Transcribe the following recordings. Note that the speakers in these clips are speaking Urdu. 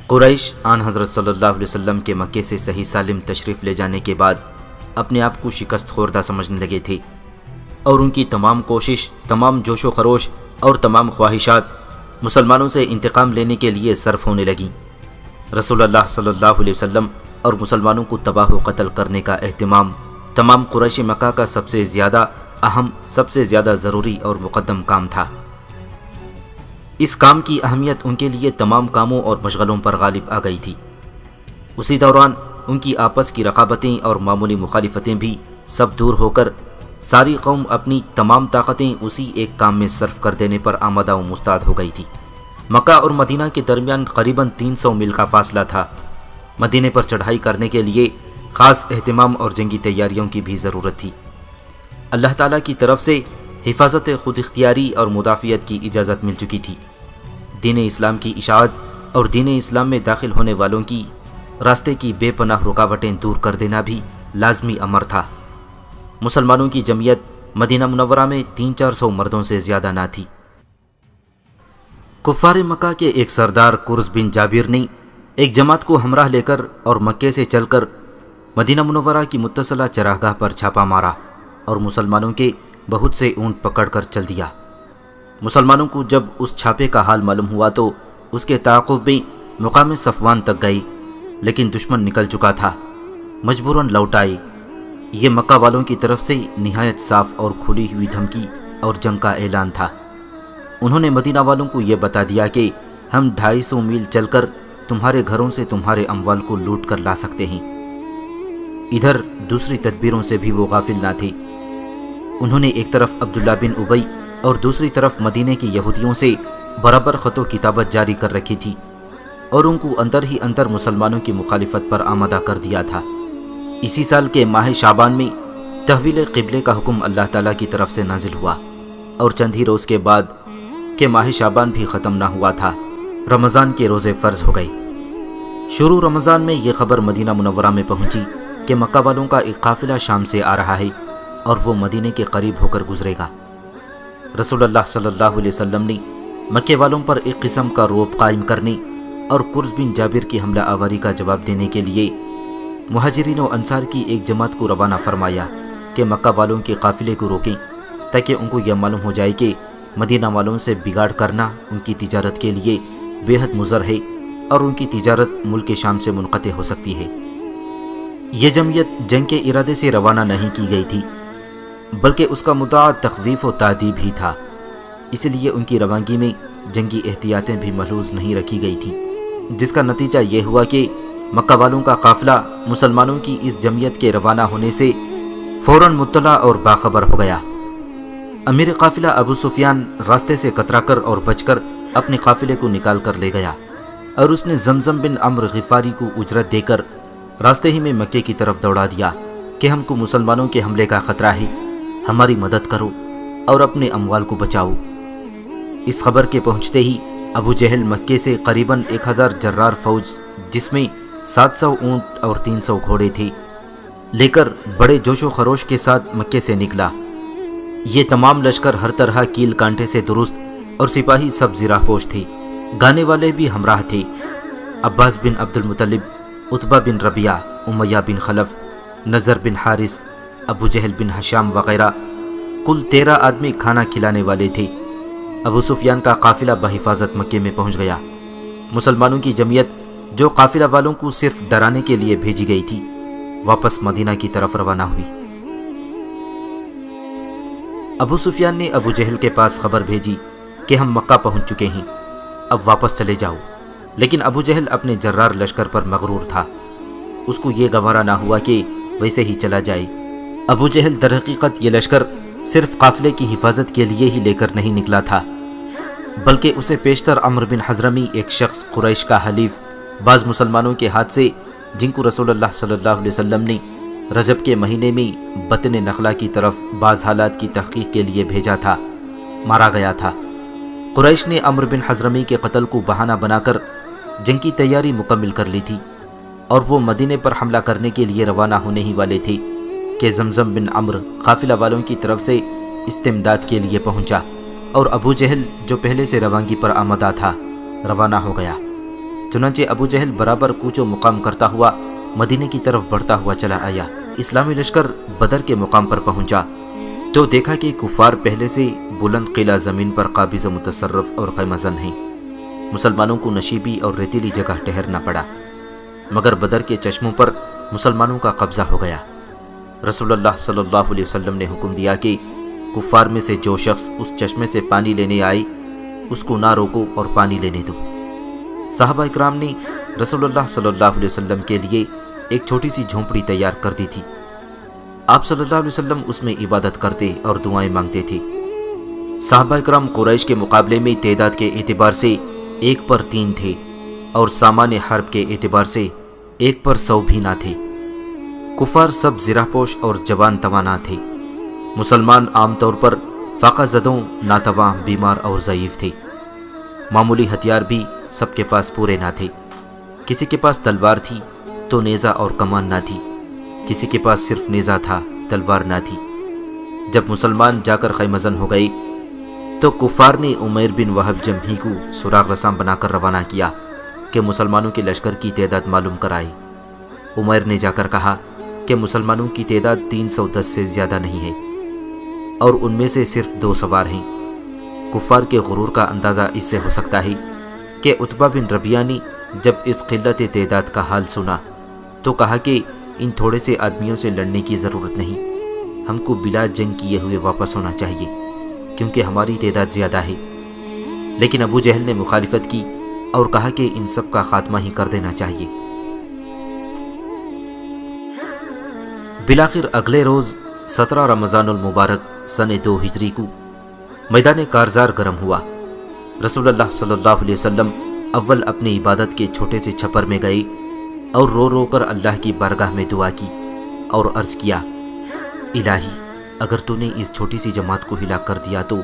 قریش آن حضرت صلی اللہ علیہ وسلم کے مکے سے صحیح سالم تشریف لے جانے کے بعد اپنے آپ کو شکست خوردہ سمجھنے لگے تھے، اور ان کی تمام کوشش، تمام جوش و خروش اور تمام خواہشات مسلمانوں سے انتقام لینے کے لیے صرف ہونے لگیں۔ رسول اللہ صلی اللہ علیہ وسلم اور مسلمانوں کو تباہ و قتل کرنے کا اہتمام تمام قریش مکہ کا سب سے زیادہ اہم، سب سے زیادہ ضروری اور مقدم کام تھا۔ اس کام کی اہمیت ان کے لیے تمام کاموں اور مشغلوں پر غالب آ گئی تھی۔ اسی دوران ان کی آپس کی رقابتیں اور معمولی مخالفتیں بھی سب دور ہو کر ساری قوم اپنی تمام طاقتیں اسی ایک کام میں صرف کر دینے پر آمادہ و مستعد ہو گئی تھی۔ مکہ اور مدینہ کے درمیان قریباً 300 میل کا فاصلہ تھا۔ مدینے پر چڑھائی کرنے کے لیے خاص اہتمام اور جنگی تیاریوں کی بھی ضرورت تھی۔ اللہ تعالیٰ کی طرف سے حفاظت خود اختیاری اور مدافعت کی اجازت مل چکی تھی۔ دین اسلام کی اشاعت اور دین اسلام میں داخل ہونے والوں کی راستے کی بے پناہ رکاوٹیں دور کر دینا بھی لازمی امر تھا۔ مسلمانوں کی جمعیت مدینہ منورہ میں 300-400 مردوں سے زیادہ نہ تھی۔ کفار مکہ کے ایک سردار قرز بن جابر نے ایک جماعت کو ہمراہ لے کر اور مکے سے چل کر مدینہ منورہ کی متصلہ چراگاہ پر چھاپا مارا اور مسلمانوں کے بہت سے اونٹ پکڑ کر چل دیا۔ مسلمانوں کو جب اس چھاپے کا حال معلوم ہوا تو اس کے تعاقب میں مقام صفوان تک گئی، لیکن دشمن نکل چکا تھا، مجبوراً لوٹ آئے۔ یہ مکہ والوں کی طرف سے نہایت صاف اور کھلی ہوئی دھمکی اور جنگ کا اعلان تھا۔ انہوں نے مدینہ والوں کو یہ بتا دیا کہ ہم 250 میل چل کر تمہارے گھروں سے تمہارے اموال کو لوٹ کر لا سکتے ہیں۔ ادھر دوسری تدبیروں سے بھی وہ غافل نہ تھے۔ انہوں نے ایک طرف عبداللہ بن ابی اور دوسری طرف مدینے کے یہودیوں سے برابر خط و کتابت جاری کر رکھی تھی، اور ان کو اندر ہی اندر مسلمانوں کی مخالفت پر آمادہ کر دیا تھا۔ اسی سال کے ماہ شعبان میں تحویل قبلے کا حکم اللہ تعالیٰ کی طرف سے نازل ہوا، اور چند ہی روز کے بعد کہ ماہ شعبان بھی ختم نہ ہوا تھا، رمضان کے روزے فرض ہو گئے۔ شروع رمضان میں یہ خبر مدینہ منورہ میں پہنچی کہ مکہ والوں کا ایک قافلہ شام سے آ رہا ہے اور وہ مدینے کے قریب ہو کر گزرے گا۔ رسول اللہ صلی اللہ علیہ وسلم نے مکے والوں پر ایک قسم کا رعب قائم کرنے اور قرز بن جابر کی حملہ آوری کا جواب دینے کے لیے مہاجرین و انصار کی ایک جماعت کو روانہ فرمایا کہ مکہ والوں کے قافلے کو روکیں، تاکہ ان کو یہ معلوم ہو جائے کہ مدینہ والوں سے بگاڑ کرنا ان کی تجارت کے لیے بے حد مضر ہے اور ان کی تجارت ملک شام سے منقطع ہو سکتی ہے۔ یہ جمعیت جنگ کے ارادے سے روانہ نہیں کی گئی تھی، بلکہ اس کا مدعا تخویف و تعذیب ہی تھا، اس لیے ان کی روانگی میں جنگی احتیاطیں بھی ملحوظ نہیں رکھی گئی تھیں، جس کا نتیجہ یہ ہوا کہ مکہ والوں کا قافلہ مسلمانوں کی اس جمعیت کے روانہ ہونے سے فوراً مطلع اور باخبر ہو گیا۔ امیر قافلہ ابو سفیان راستے سے کترا کر اور بچ کر اپنے قافلے کو نکال کر لے گیا، اور اس نے زمزم بن عمرو غفاری کو اجرت دے کر راستے ہی میں مکے کی طرف دوڑا دیا کہ ہم کو مسلمانوں کے حملے کا خطرہ ہے، ہماری مدد کرو اور اپنے اموال کو بچاؤ۔ اس خبر کے پہنچتے ہی ابو جہل مکے سے قریباً 1000 جرار فوج، جس میں 700 اونٹ اور 300 گھوڑے تھے، لے کر بڑے جوش و خروش کے ساتھ مکے سے نکلا۔ یہ تمام لشکر ہر طرح کیل کانٹے سے درست اور سپاہی سب زرہ پوش تھے، گانے والے بھی ہمراہ تھے۔ عباس بن عبد المطلب، عتبہ بن ربیعہ، امیہ بن خلف، نضر بن حارث، ابو جہل بن ہشام وغیرہ کل 13 آدمی کھانا کھلانے والے تھے۔ ابو سفیان کا قافلہ بحفاظت مکے میں پہنچ گیا۔ مسلمانوں کی جمعیت جو قافلہ والوں کو صرف ڈرانے کے لیے بھیجی گئی تھی، واپس مدینہ کی طرف روانہ ہوئی۔ ابو سفیان نے ابو جہل کے پاس خبر بھیجی کہ ہم مکہ پہنچ چکے ہیں، اب واپس چلے جاؤ، لیکن ابو جہل اپنے جرار لشکر پر مغرور تھا، اس کو یہ گوارا نہ ہوا کہ ویسے ہی چلا جائے۔ ابو جہل در حقیقت یہ لشکر صرف قافلے کی حفاظت کے لیے ہی لے کر نہیں نکلا تھا، بلکہ اسے پیشتر عمرو بن حضرمی، ایک شخص قریش کا حلیف، بعض مسلمانوں کے ہاتھ سے، جن کو رسول اللہ صلی اللہ علیہ وسلم نے رجب کے مہینے میں بطن نخلا کی طرف بعض حالات کی تحقیق کے لیے بھیجا تھا، مارا گیا تھا۔ قریش نے عمرو بن حضرمی کے قتل کو بہانہ بنا کر جنگ کی تیاری مکمل کر لی تھی، اور وہ مدینے پر حملہ کرنے کے لیے روانہ ہونے ہی والے تھے کہ زمزم بن عمرو قافلہ والوں کی طرف سے استمداد کے لیے پہنچا، اور ابو جہل جو پہلے سے روانگی پر آمادہ تھا روانہ ہو گیا۔ چنانچہ ابو جہل برابر کوچ و مقام کرتا ہوا مدینے کی طرف بڑھتا ہوا چلا آیا۔ اسلامی لشکر بدر کے مقام پر پہنچا تو دیکھا کہ کفار پہلے سے بلند قلعہ زمین پر قابض و متصرف اور خیمہ زن ہیں۔ مسلمانوں کو نشیبی اور ریتیلی جگہ ٹھہرنا پڑا، مگر بدر کے چشموں پر مسلمانوں کا قبضہ ہو گیا۔ رسول اللہ صلی اللہ علیہ وسلم نے حکم دیا کہ کفار میں سے جو شخص اس چشمے سے پانی لینے آئے اس کو نہ روکو اور پانی لینے دو۔ صحابہ اکرام نے رسول اللہ صلی اللہ علیہ وسلم کے لیے ایک چھوٹی سی جھونپڑی تیار کر دی تھی۔ آپ صلی اللہ علیہ وسلم اس میں عبادت کرتے اور دعائیں مانگتے تھے۔ صحابہ اکرام قریش کے مقابلے میں تعداد کے اعتبار سے 1 پر 3 تھے اور سامان حرب کے اعتبار سے 1 پر 100 بھی نہ تھے۔ کفار سب زرہ پوش اور جوان توانا تھے۔ مسلمان عام طور پر فاقہ زدوں، ناتواں، بیمار اور ضعیف تھے۔ معمولی ہتھیار بھی سب کے پاس پورے نہ تھے۔ کسی کے پاس تلوار تھی تو نیزہ اور کمان نہ تھی، کسی کے پاس صرف نیزہ تھا، تلوار نہ تھی۔ جب مسلمان جا کر خیمہ زن ہو گئے تو کفار نے عمیر بن وہب جمحی کو سراغ رساں بنا کر روانہ کیا کہ مسلمانوں کے لشکر کی تعداد معلوم کرائے۔ عمیر نے جا کر کہا کہ مسلمانوں کی تعداد 310 سے زیادہ نہیں ہے اور ان میں سے صرف 2 سوار ہیں۔ کفار کے غرور کا اندازہ اس سے ہو سکتا ہے کہ عتبہ بن ربیعہ نے جب اس قلت تعداد کا حال سنا تو کہا کہ ان تھوڑے سے آدمیوں سے لڑنے کی ضرورت نہیں، ہم کو بلا جنگ کیے ہوئے واپس ہونا چاہیے کیونکہ ہماری تعداد زیادہ ہے۔ لیکن ابو جہل نے مخالفت کی اور کہا کہ ان سب کا خاتمہ ہی کر دینا چاہیے۔ بالآخر اگلے روز 17 رمضان المبارک سن 2 ہجری کو میدان کارزار گرم ہوا۔ رسول اللہ صلی اللہ علیہ وسلم اول اپنی عبادت کے چھوٹے سے چھپر میں گئے اور رو رو کر اللہ کی بارگاہ میں دعا کی اور عرض کیا، الہی اگر تو نے اس چھوٹی سی جماعت کو ہلاک کر دیا تو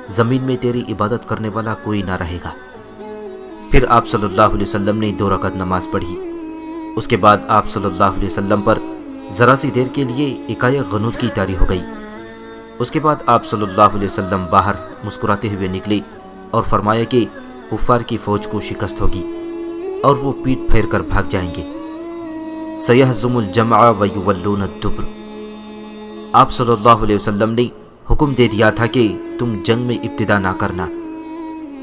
زمین میں تیری عبادت کرنے والا کوئی نہ رہے گا۔ پھر آپ صلی اللہ علیہ وسلم نے 2 رکعت نماز پڑھی۔ اس کے بعد آپ صلی اللہ علیہ وسلم پر ذرا سی دیر کے لیے ایکایک غنود کی طاری ہو گئی۔ اس کے بعد آپ صلی اللہ علیہ وسلم باہر مسکراتے ہوئے نکلے اور فرمایا کہ کفار کی فوج کو شکست ہوگی اور وہ پیٹ پھیر کر بھاگ جائیں گے۔ سیہزم الجمع ویولون الدبر۔ آپ صلی اللہ علیہ وسلم نے حکم دے دیا تھا کہ تم جنگ میں ابتدا نہ کرنا۔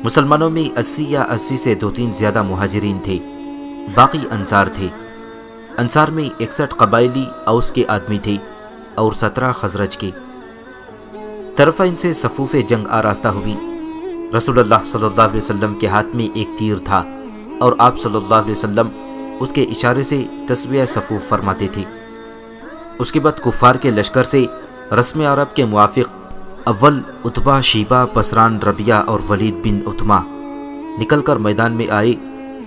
مسلمانوں میں 80 یا 80 سے 2-3 زیادہ مہاجرین تھے، باقی انصار تھے۔ انصار میں 61 قبائلی اوس کے آدمی تھے اور 17 خزرج کے۔ طرفین سے صفوف جنگ آراستہ ہوئی۔ رسول اللہ صلی اللہ علیہ وسلم کے ہاتھ میں ایک تیر تھا اور آپ صلی اللہ علیہ وسلم اس کے اشارے سے تسویہ صفوف فرماتے تھے۔ اس کے بعد کفار کے لشکر سے رسم عرب کے موافق اول عتبہ، شیبہ، پسران، ربیعہ اور ولید بن عتمہ نکل کر میدان میں آئے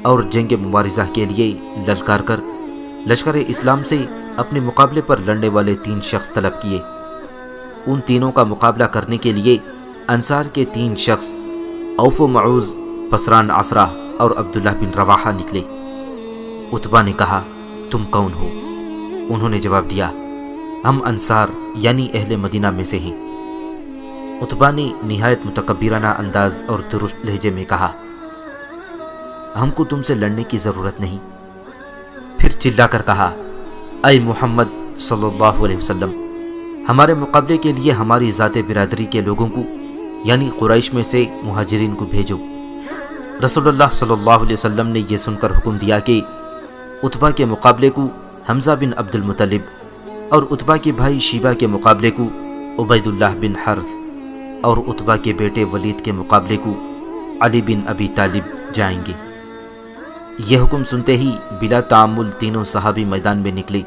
اور جنگ مبارزہ کے لیے للکار کر لشکر اسلام سے اپنے مقابلے پر لڑنے والے 3 شخص طلب کیے۔ ان تینوں کا مقابلہ کرنے کے لیے انصار کے 3 شخص اوف و معوذ، پسران عفرہ اور عبداللہ بن رواحہ نکلے۔ عتبہ نے کہا، تم کون ہو؟ انہوں نے جواب دیا، ہم انصار یعنی اہل مدینہ میں سے ہیں۔ عتبہ نے نہایت متکبرانہ انداز اور درست لہجے میں کہا، ہم کو تم سے لڑنے کی ضرورت نہیں۔ پھر چلا کر کہا، اے محمد صلی اللہ علیہ وسلم، ہمارے مقابلے کے لیے ہماری ذات برادری کے لوگوں کو یعنی قریش میں سے مہاجرین کو بھیجو۔ رسول اللہ صلی اللہ علیہ وسلم نے یہ سن کر حکم دیا کہ عتبہ کے مقابلے کو حمزہ بن عبد المطلب اور عتبہ کے بھائی شیبہ کے مقابلے کو عبید اللہ بن حرث اور عتبہ کے بیٹے ولید کے مقابلے کو علی بن ابی طالب جائیں گے۔ یہ حکم سنتے ہی بلا تعامل تینوں صحابی میدان میں نکلے۔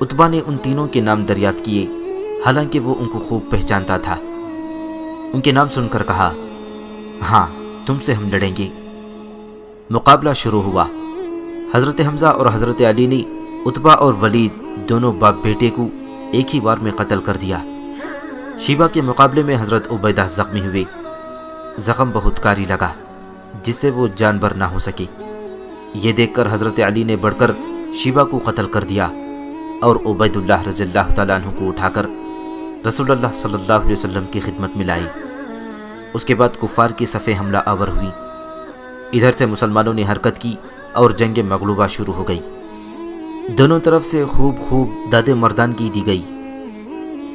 عتبہ نے ان تینوں کے نام دریافت کیے، حالانکہ وہ ان کو خوب پہچانتا تھا۔ ان کے نام سن کر کہا، ہاں تم سے ہم لڑیں گے۔ مقابلہ شروع ہوا۔ حضرت حمزہ اور حضرت علی نے عتبہ اور ولید دونوں باپ بیٹے کو ایک ہی وار میں قتل کر دیا۔ شیبہ کے مقابلے میں حضرت عبیدہ زخمی ہوئے۔ زخم بہت کاری لگا جس سے وہ جانبر نہ ہو سکے۔ یہ دیکھ کر حضرت علی نے بڑھ کر شیبہ کو قتل کر دیا اور عبید اللہ رضی اللہ تعالیٰ عنہ کو اٹھا کر رسول اللہ صلی اللہ علیہ وسلم کی خدمت میں لائی۔ اس کے بعد کفار کی صفیں حملہ آور ہوئی۔ ادھر سے مسلمانوں نے حرکت کی اور جنگ مغلوبہ شروع ہو گئی۔ دونوں طرف سے خوب داد مردان کی دی گئی۔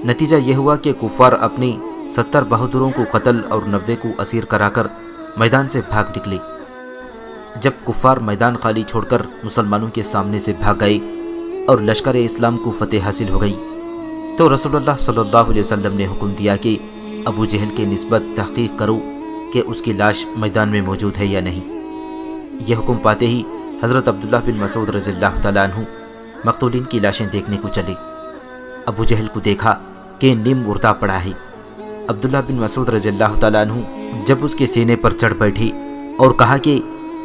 نتیجہ یہ ہوا کہ کفار اپنے 70 بہادروں کو قتل اور 90 کو اسیر کرا کر میدان سے بھاگ نکلے۔ جب کفار میدان خالی چھوڑ کر مسلمانوں کے سامنے سے بھاگ گئے اور لشکر اسلام کو فتح حاصل ہو گئی، تو رسول اللہ صلی اللہ علیہ وسلم نے حکم دیا کہ ابو جہل کے نسبت تحقیق کرو کہ اس کی لاش میدان میں موجود ہے یا نہیں۔ یہ حکم پاتے ہی حضرت عبداللہ بن مسعود رضی اللہ تعالیٰ عنہ مقتولین کی لاشیں دیکھنے کو چلے۔ ابو جہل کو دیکھا کہ نیم مردہ پڑا ہے۔ عبداللہ بن مسعود رضی اللہ تعالیٰ عنہ جب اس کے سینے پر چڑھ بیٹھے اور کہا کہ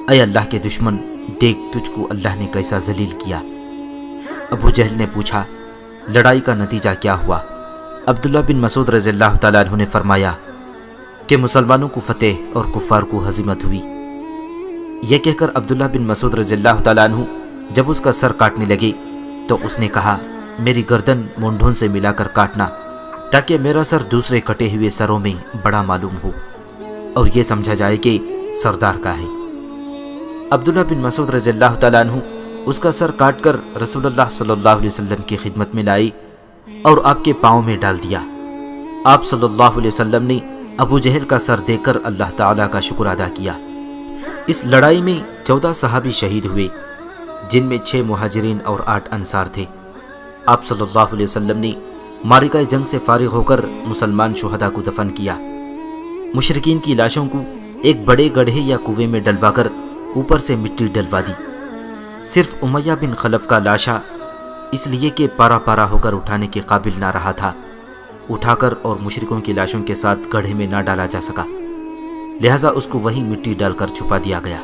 اے اللہ کے دشمن، دیکھ تجھ کو اللہ نے کیسا ذلیل کیا۔ ابو جہل نے پوچھا لڑائی کا نتیجہ کیا ہوا؟ عبداللہ بن مسعود رضی اللہ تعالیٰ عنہ نے فرمایا کہ مسلمانوں کو فتح اور کفار کو ہزیمت ہوئی۔ یہ کہہ کر عبداللہ بن مسعود رضی اللہ تعالیٰ عنہ جب اس کا سر کاٹنے لگے تو اس نے کہا میری گردن مونڈھوں سے ملا کر کاٹنا تاکہ میرا سر دوسرے کٹے ہوئے سروں میں بڑا معلوم ہو اور یہ سمجھا جائے کہ سردار کا ہے۔ عبداللہ بن مسعود رضی اللہ تعالیٰ عنہ اس کا سر کاٹ کر رسول اللہ صلی اللہ علیہ وسلم کی خدمت میں لائے اور آپ کے پاؤں میں ڈال دیا۔ آپ صلی اللہ علیہ وسلم نے ابو جہل کا سر دے کر اللہ تعالیٰ کا شکر ادا کیا۔ اس لڑائی میں 14 صحابی شہید ہوئے، جن میں 6 مہاجرین اور 8 انصار تھے۔ آپ صلی اللہ علیہ وسلم نے معرکہ جنگ سے فارغ ہو کر مسلمان شہداء کو دفن کیا۔ مشرکین کی لاشوں کو ایک بڑے گڑھے یا کنویں میں ڈلوا کر اوپر سے مٹی ڈلوا دی۔ صرف امیہ بن خلف کا لاشا اس لیے کہ پارا پارا ہو کر اٹھانے کے قابل نہ رہا تھا، اٹھا کر اور مشرکوں کی لاشوں کے ساتھ گڑھے میں نہ ڈالا جا سکا، لہٰذا اس کو وہیں مٹی ڈال کر چھپا دیا گیا۔